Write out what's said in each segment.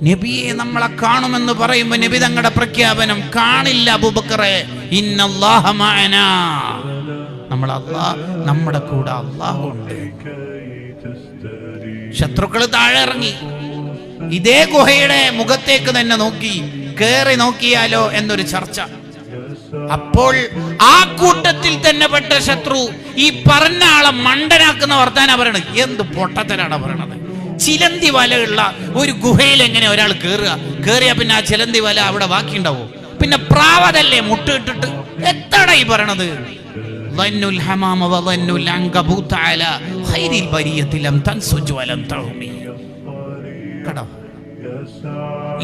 നബിയെ നമ്മളെ കാണുമെന്ന് പറയുമ്പോൾ നബി തങ്ങളുടെ പ്രഖ്യാപനം, കാണില്ല അബൂബക്കറെ, ഇന്നല്ലാഹ മഅനാ, നമ്മുടെ കൂടെ അല്ലാഹു ഉണ്ട്. ശത്രുക്കൾ താഴെ ഇറങ്ങി ഇതേ ഗുഹയുടെ മുഖത്തേക്ക് തന്നെ നോക്കി, കേറി നോക്കിയാലോ എന്നൊരു ചർച്ച. അപ്പോൾ ആ കൂട്ടത്തിൽ തന്നെ പെട്ട ശത്രു ഈ പറഞ്ഞ ആളെ മണ്ടനാക്കുന്ന വർത്താനാ പറയണത്. എന്ത് പൊട്ടത്തരാണ് പറയണത്? ചിലന്തി വലയുള്ള ഒരു ഗുഹയിൽ എങ്ങനെ ഒരാൾ കേറിയാ പിന്നെ ആ ചിലന്തി വല അവിടെ ബാക്കിയുണ്ടാവോ? പിന്നെ പ്രാവതല്ലേ മുട്ടിട്ടിട്ട് എത്തടാ ഈ പറയണത്?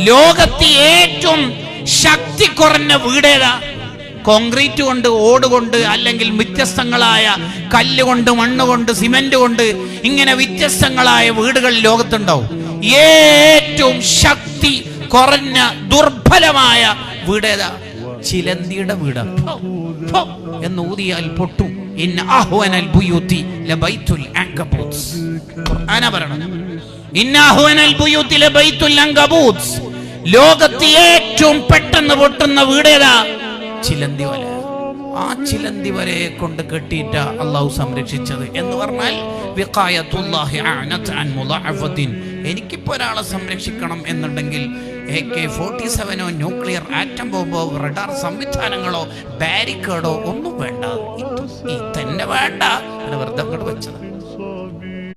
ലോകത്തെ ഏറ്റവും ശക്തി കുറഞ്ഞ വീടേതാ? കോൺക്രീറ്റ് കൊണ്ട്, ഓട് കൊണ്ട്, അല്ലെങ്കിൽ വ്യത്യസ്തങ്ങളായ കല്ലുകൊണ്ട്, മണ്ണുകൊണ്ട്, സിമെന്റ് കൊണ്ട്, ഇങ്ങനെ വ്യത്യസ്തങ്ങളായ വീടുകൾ ലോകത്തുണ്ടാവും. ഏറ്റവും ശക്തി കുറഞ്ഞ ദുർബലമായ വീടേതാ? ചിലന്തിയുടെ വീട്. എന്ന് ഊതിയാൽ പൊട്ടും. ഇന്ന അഹ്വനൽ ബുയൂതി ലബൈത്തുൽ അൻകബൂത്ത്. ഖുർആനാ പറയണത്. ഇന്ന അഹ്വനൽ ബുയൂതി ലബൈത്തുൽ അൻകബൂത്ത്. ലോകത്തെ ഏറ്റവും പെട്ടെന്ന് പൊട്ടുന്ന വീടേതാ? ചിലന്തി വല. ആ ചിലന്തി വലയെ കൊണ്ട് കെട്ടിയിട്ട അള്ളാഹു സംരക്ഷിച്ചത് എന്ന് പറഞ്ഞാൽ വിഖായത്തുല്ലാഹി അഅനത് അൻ മുളഅഫത്തിൻ. എനിക്കിപ്പോൾ ഒരാളെ സംരക്ഷിക്കണം എന്നുണ്ടെങ്കിൽ AK-47 ന്യൂക്ലിയർ ആറ്റം ബോംബോ റഡാർ സംവിധാനങ്ങളോ ബാരിക്കേഡോ ഒന്നും വേണ്ട. ഈ തന്നെ വേണ്ട. വെറുതെ അങ്ങോട്ട് വെച്ചത്.